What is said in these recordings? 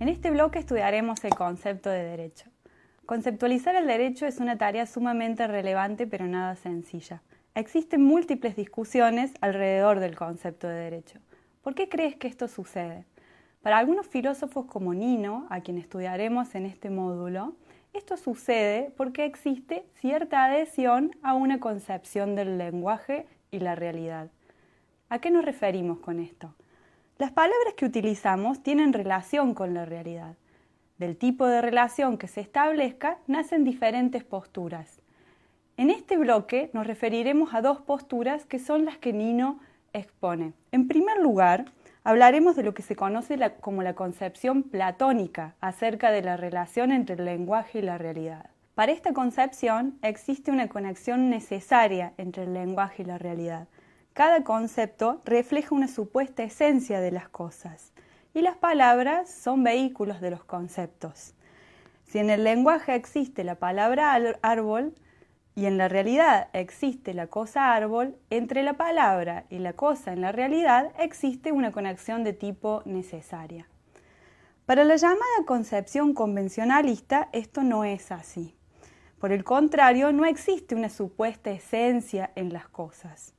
En este bloque estudiaremos el concepto de derecho. Conceptualizar el derecho es una tarea sumamente relevante pero nada sencilla. Existen múltiples discusiones alrededor del concepto de derecho. ¿Por qué crees que esto sucede? Para algunos filósofos como Nino, a quien estudiaremos en este módulo, esto sucede porque existe cierta adhesión a una concepción del lenguaje y la realidad. ¿A qué nos referimos con esto? Las palabras que utilizamos tienen relación con la realidad. Del tipo de relación que se establezca, nacen diferentes posturas. En este bloque nos referiremos a dos posturas que son las que Nino expone. En primer lugar, hablaremos de lo que se conoce como la concepción platónica acerca de la relación entre el lenguaje y la realidad. Para esta concepción existe una conexión necesaria entre el lenguaje y la realidad. Cada concepto refleja una supuesta esencia de las cosas y las palabras son vehículos de los conceptos. Si en el lenguaje existe la palabra árbol y en la realidad existe la cosa árbol, entre la palabra y la cosa en la realidad existe una conexión de tipo necesaria. Para la llamada concepción convencionalista esto no es así. Por el contrario, no existe una supuesta esencia en las cosas.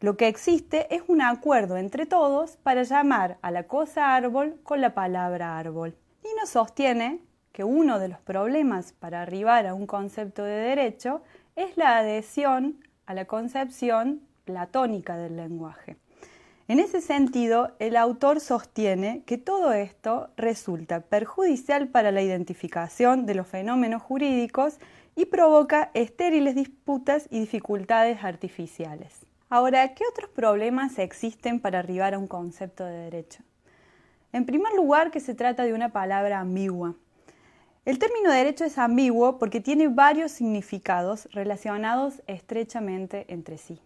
Lo que existe es un acuerdo entre todos para llamar a la cosa árbol con la palabra árbol. Y nos sostiene que uno de los problemas para arribar a un concepto de derecho es la adhesión a la concepción platónica del lenguaje. En ese sentido, el autor sostiene que todo esto resulta perjudicial para la identificación de los fenómenos jurídicos y provoca estériles disputas y dificultades artificiales. Ahora, ¿qué otros problemas existen para arribar a un concepto de derecho? En primer lugar, que se trata de una palabra ambigua. El término derecho es ambiguo porque tiene varios significados relacionados estrechamente entre sí.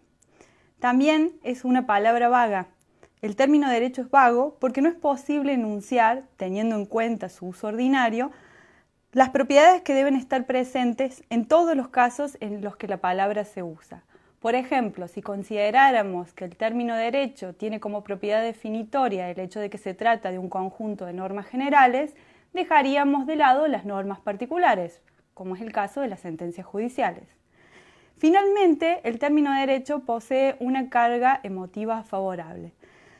También es una palabra vaga. El término derecho es vago porque no es posible enunciar, teniendo en cuenta su uso ordinario, las propiedades que deben estar presentes en todos los casos en los que la palabra se usa. Por ejemplo, si consideráramos que el término derecho tiene como propiedad definitoria el hecho de que se trata de un conjunto de normas generales, dejaríamos de lado las normas particulares, como es el caso de las sentencias judiciales. Finalmente, el término derecho posee una carga emotiva favorable.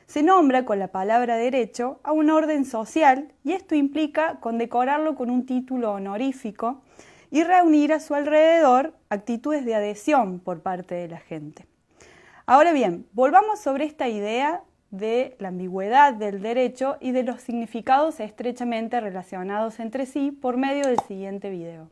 Se nombra con la palabra derecho a un orden social y esto implica condecorarlo con un título honorífico y reunir a su alrededor actitudes de adhesión por parte de la gente. Ahora bien, volvamos sobre esta idea de la ambigüedad del derecho y de los significados estrechamente relacionados entre sí por medio del siguiente video.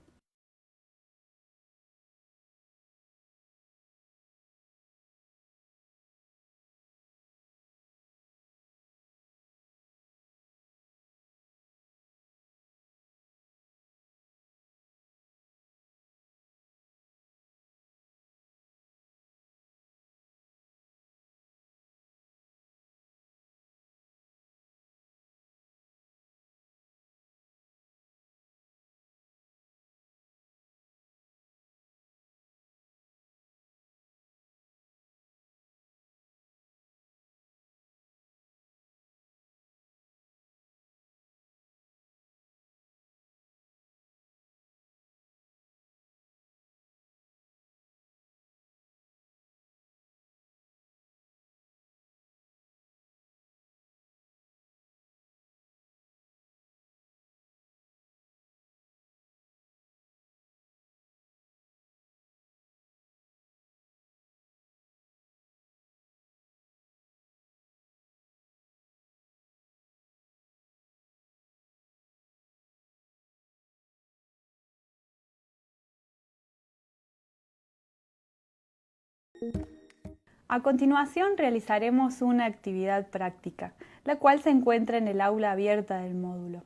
A continuación realizaremos una actividad práctica, la cual se encuentra en el aula abierta del módulo.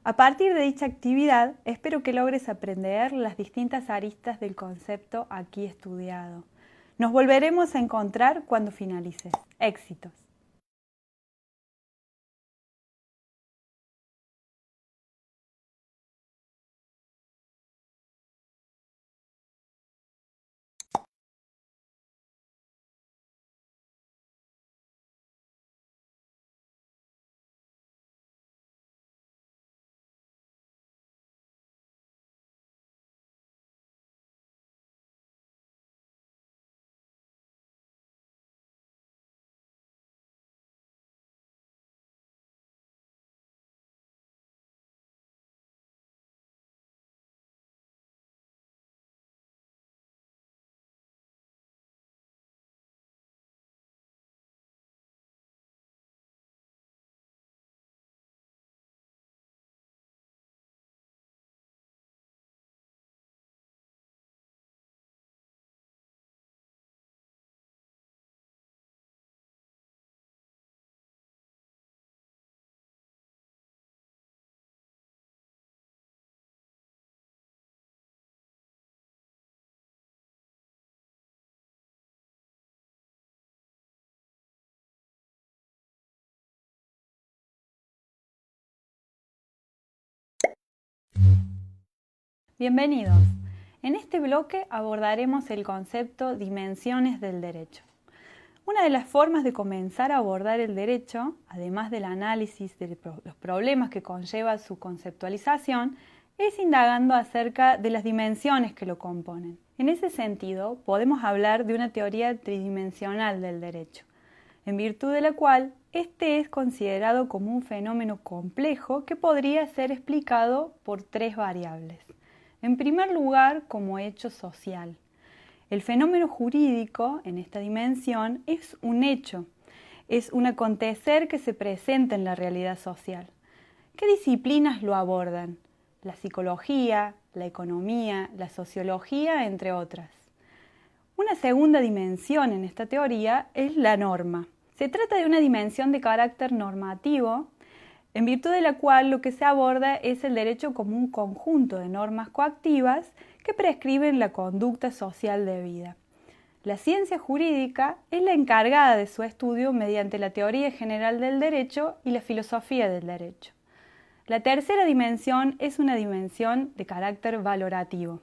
A partir de dicha actividad, espero que logres aprender las distintas aristas del concepto aquí estudiado. Nos volveremos a encontrar cuando finalices. Éxitos. Bienvenidos. En este bloque abordaremos el concepto dimensiones del derecho. Una de las formas de comenzar a abordar el derecho, además del análisis de los problemas que conlleva su conceptualización, es indagando acerca de las dimensiones que lo componen. En ese sentido, podemos hablar de una teoría tridimensional del derecho, en virtud de la cual este es considerado como un fenómeno complejo que podría ser explicado por tres variables. En primer lugar, como hecho social. El fenómeno jurídico, en esta dimensión, es un hecho, es un acontecer que se presenta en la realidad social. ¿Qué disciplinas lo abordan? La psicología, la economía, la sociología, entre otras. Una segunda dimensión en esta teoría es la norma. Se trata de una dimensión de carácter normativo, en virtud de la cual lo que se aborda es el derecho como un conjunto de normas coactivas que prescriben la conducta social debida. La ciencia jurídica es la encargada de su estudio mediante la teoría general del derecho y la filosofía del derecho. La tercera dimensión es una dimensión de carácter valorativo.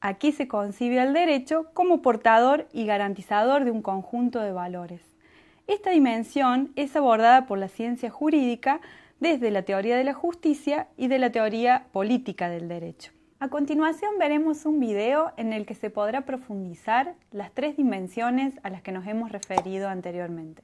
Aquí se concibe al derecho como portador y garantizador de un conjunto de valores. Esta dimensión es abordada por la ciencia jurídica desde la teoría de la justicia y de la teoría política del derecho. A continuación veremos un video en el que se podrá profundizar las tres dimensiones a las que nos hemos referido anteriormente.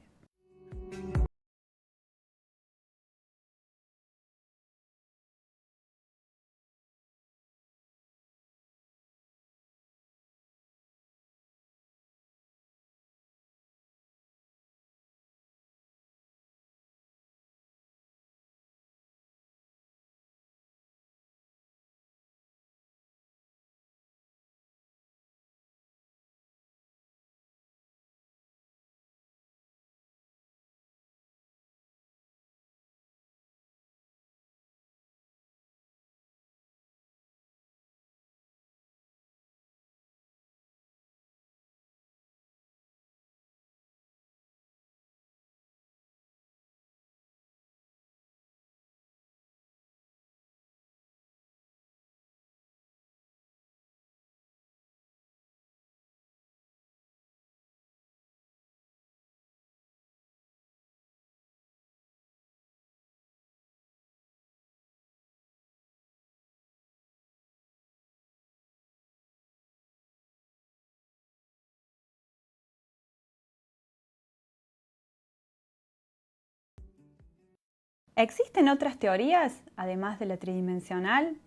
¿Existen otras teorías, además de la tridimensional?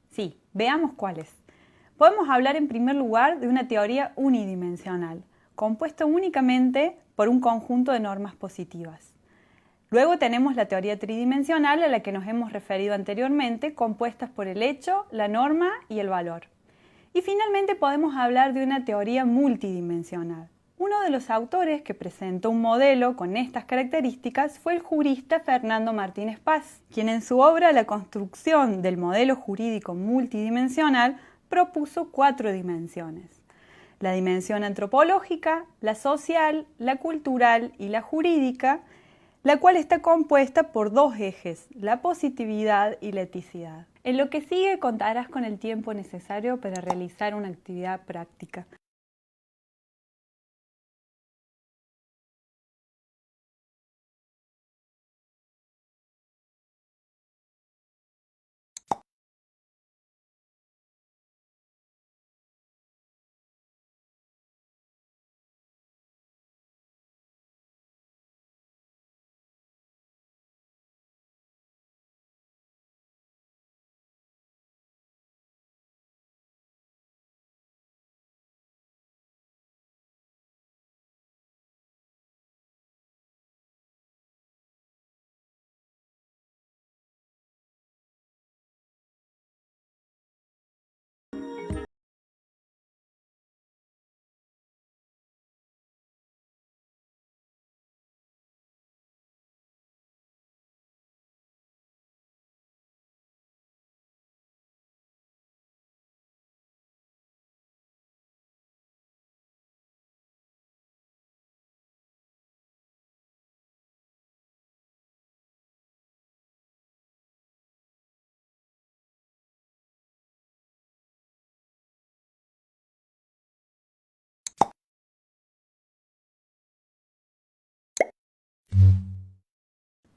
Sí, veamos cuáles. Podemos hablar en primer lugar de una teoría unidimensional, compuesta únicamente por un conjunto de normas positivas. Luego tenemos la teoría tridimensional a la que nos hemos referido anteriormente, compuestas por el hecho, la norma y el valor. Y finalmente podemos hablar de una teoría multidimensional. Uno de los autores que presentó un modelo con estas características fue el jurista Fernando Martínez Paz, quien en su obra La construcción del modelo jurídico multidimensional propuso 4 dimensiones: la dimensión antropológica, la social, la cultural y la jurídica, la cual está compuesta por 2 ejes, la positividad y la eticidad. En lo que sigue contarás con el tiempo necesario para realizar una actividad práctica.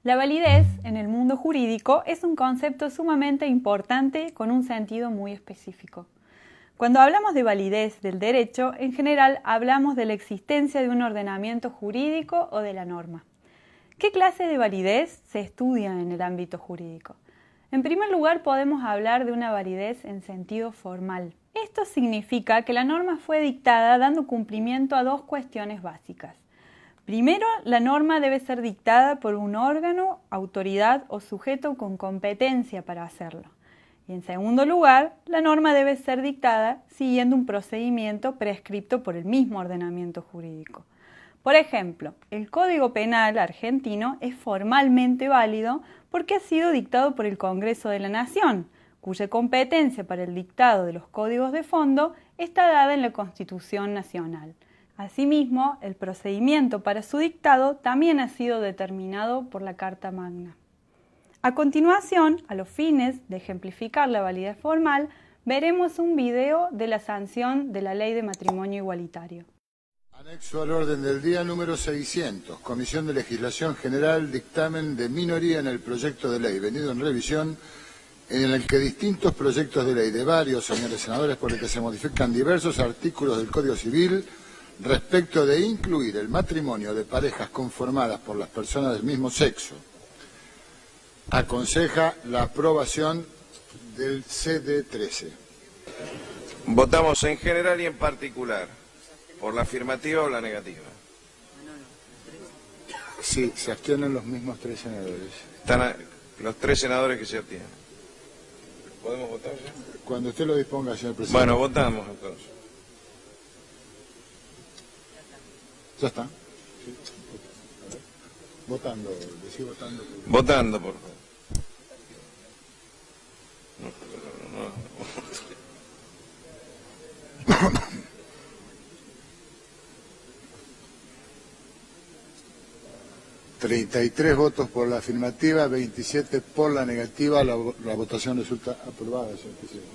La validez en el mundo jurídico es un concepto sumamente importante con un sentido muy específico. Cuando hablamos de validez del derecho, en general hablamos de la existencia de un ordenamiento jurídico o de la norma. ¿Qué clase de validez se estudia en el ámbito jurídico? En primer lugar, podemos hablar de una validez en sentido formal. Esto significa que la norma fue dictada dando cumplimiento a dos cuestiones básicas. Primero, la norma debe ser dictada por un órgano, autoridad o sujeto con competencia para hacerlo. Y en segundo lugar, la norma debe ser dictada siguiendo un procedimiento prescripto por el mismo ordenamiento jurídico. Por ejemplo, el Código Penal argentino es formalmente válido porque ha sido dictado por el Congreso de la Nación, cuya competencia para el dictado de los códigos de fondo está dada en la Constitución Nacional. Asimismo, el procedimiento para su dictado también ha sido determinado por la Carta Magna. A continuación, a los fines de ejemplificar la validez formal, veremos un video de la sanción de la Ley de Matrimonio Igualitario. Anexo al orden del día número 600, Comisión de Legislación General, dictamen de minoría en el proyecto de ley venido en revisión, en el que distintos proyectos de ley de varios señores senadores por el que se modifican diversos artículos del Código Civil respecto de incluir el matrimonio de parejas conformadas por las personas del mismo sexo. Aconseja la aprobación del CD13. Votamos en general y en particular. ¿Por la afirmativa o la negativa? Sí, se abstienen los mismos tres senadores. Están los tres senadores que se abstienen. ¿Podemos votar ya? Cuando usted lo disponga, señor presidente. Bueno, votamos entonces. Ya está. Sí. Votando, decí votando. Votando, por favor. No. 33 votos por la afirmativa, 27 por la negativa. La votación resulta aprobada, señor presidente.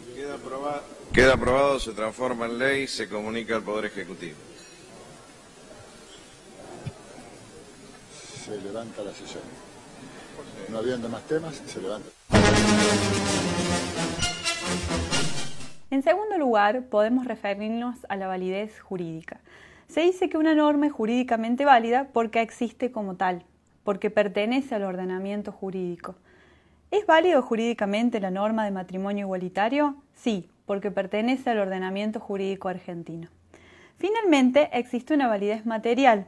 Queda aprobado, se transforma en ley, se comunica al Poder Ejecutivo. Se levanta la sesión. No habiendo más temas, se levanta. En segundo lugar, podemos referirnos a la validez jurídica. Se dice que una norma es jurídicamente válida porque existe como tal, porque pertenece al ordenamiento jurídico. ¿Es válido jurídicamente la norma de matrimonio igualitario? Sí, porque pertenece al ordenamiento jurídico argentino. Finalmente, existe una validez material.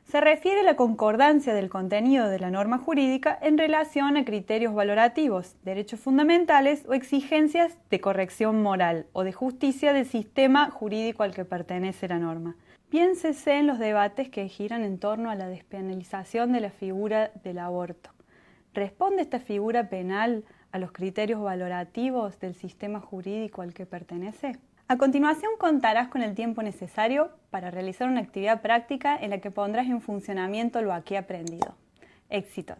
Se refiere a la concordancia del contenido de la norma jurídica en relación a criterios valorativos, derechos fundamentales o exigencias de corrección moral o de justicia del sistema jurídico al que pertenece la norma. Piénsese en los debates que giran en torno a la despenalización de la figura del aborto. ¿Responde esta figura penal a los criterios valorativos del sistema jurídico al que pertenece? A continuación contarás con el tiempo necesario para realizar una actividad práctica en la que pondrás en funcionamiento lo aquí aprendido. Éxitos.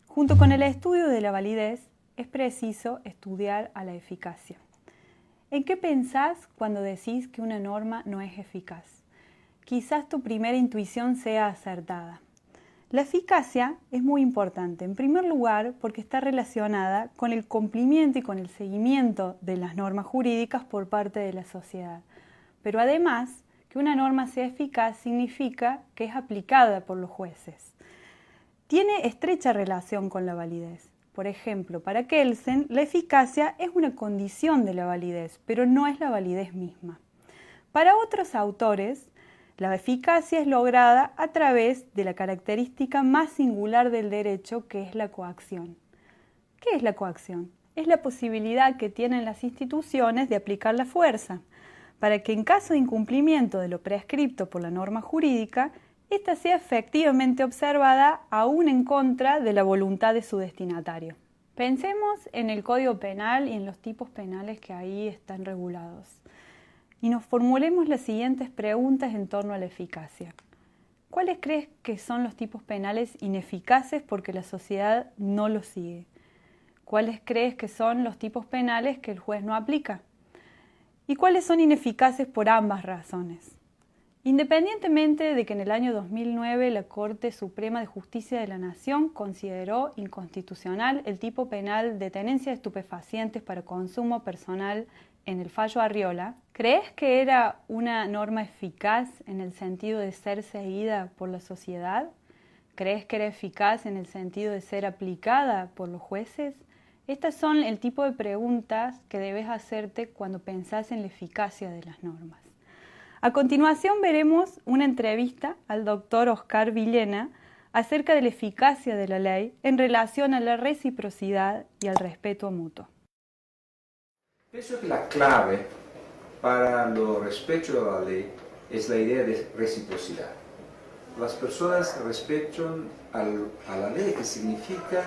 Junto con el estudio de la validez, es preciso estudiar a la eficacia. ¿En qué pensás cuando decís que una norma no es eficaz? Quizás tu primera intuición sea acertada. La eficacia es muy importante, en primer lugar, porque está relacionada con el cumplimiento y con el seguimiento de las normas jurídicas por parte de la sociedad. Pero además, que una norma sea eficaz significa que es aplicada por los jueces. Tiene estrecha relación con la validez. Por ejemplo, para Kelsen, la eficacia es una condición de la validez, pero no es la validez misma. Para otros autores, la eficacia es lograda a través de la característica más singular del derecho, que es la coacción. ¿Qué es la coacción? Es la posibilidad que tienen las instituciones de aplicar la fuerza, para que en caso de incumplimiento de lo prescripto por la norma jurídica, ésta sea efectivamente observada aún en contra de la voluntad de su destinatario. Pensemos en el Código Penal y en los tipos penales que ahí están regulados. Y nos formulemos las siguientes preguntas en torno a la eficacia. ¿Cuáles crees que son los tipos penales ineficaces porque la sociedad no los sigue? ¿Cuáles crees que son los tipos penales que el juez no aplica? ¿Y cuáles son ineficaces por ambas razones? Independientemente de que en el año 2009 la Corte Suprema de Justicia de la Nación consideró inconstitucional el tipo penal de tenencia de estupefacientes para consumo personal en el fallo Arriola, ¿crees que era una norma eficaz en el sentido de ser seguida por la sociedad? ¿Crees que era eficaz en el sentido de ser aplicada por los jueces? Estas son el tipo de preguntas que debes hacerte cuando pensás en la eficacia de las normas. A continuación veremos una entrevista al doctor Oscar Villena acerca de la eficacia de la ley en relación a la reciprocidad y al respeto mutuo. Pienso que la clave para el respeto a la ley es la idea de reciprocidad. Las personas respetan a la ley, que significa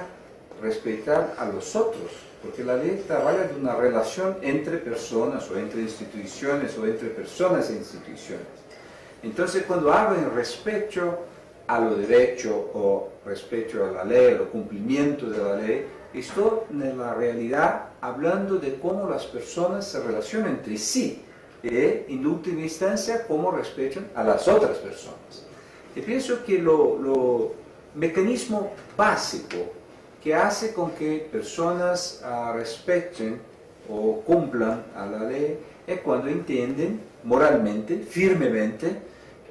respetar a los otros, porque la ley trabaja de una relación entre personas o entre instituciones o entre personas e instituciones. Entonces, cuando hablo en respeto a lo derecho o respeto a la ley, o cumplimiento de la ley, estoy en la realidad hablando de cómo las personas se relacionan entre sí y, en última instancia, cómo respetan a las otras personas. Y pienso que lo mecanismo básico que hace con que personas respeten o cumplan a la ley es cuando entienden moralmente, firmemente,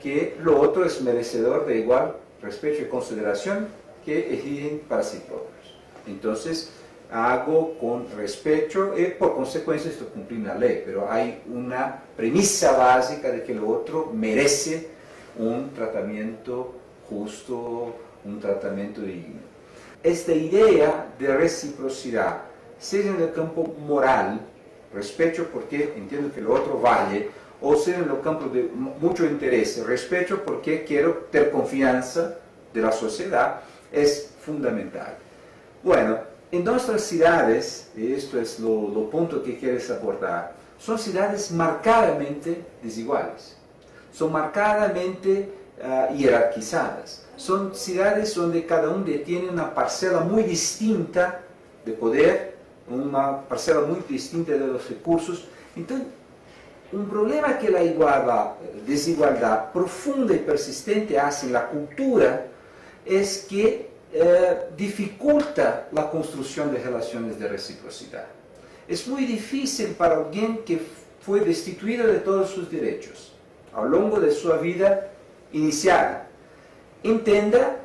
que lo otro es merecedor de igual respeto y consideración que exigen para sí propios. Entonces, hago con respeto y por consecuencia esto cumplir la ley, pero hay una premisa básica de que lo otro merece un tratamiento justo, un tratamiento digno. Esta idea de reciprocidad, sea en el campo moral, respeto porque entiendo que lo otro vale, o sea en el campo de mucho interés, respeto porque quiero tener confianza de la sociedad, es fundamental. Bueno, en nuestras ciudades, y esto es lo punto que quieres aportar, son ciudades marcadamente desiguales, son marcadamente jerarquizadas. Son ciudades donde cada uno tiene una parcela muy distinta de poder, una parcela muy distinta de los recursos. Entonces, un problema que la desigualdad profunda y persistente hace en la cultura es que dificulta la construcción de relaciones de reciprocidad. Es muy difícil para alguien que fue destituido de todos sus derechos a lo largo de su vida inicial, entienda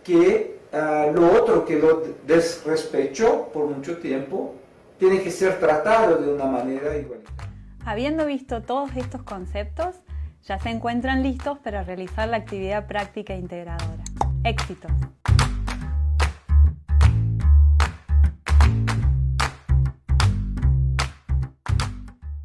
que lo otro que lo desrespetó por mucho tiempo tiene que ser tratado de una manera igualitaria. Habiendo visto todos estos conceptos, ya se encuentran listos para realizar la actividad práctica integradora. ¡Éxitos!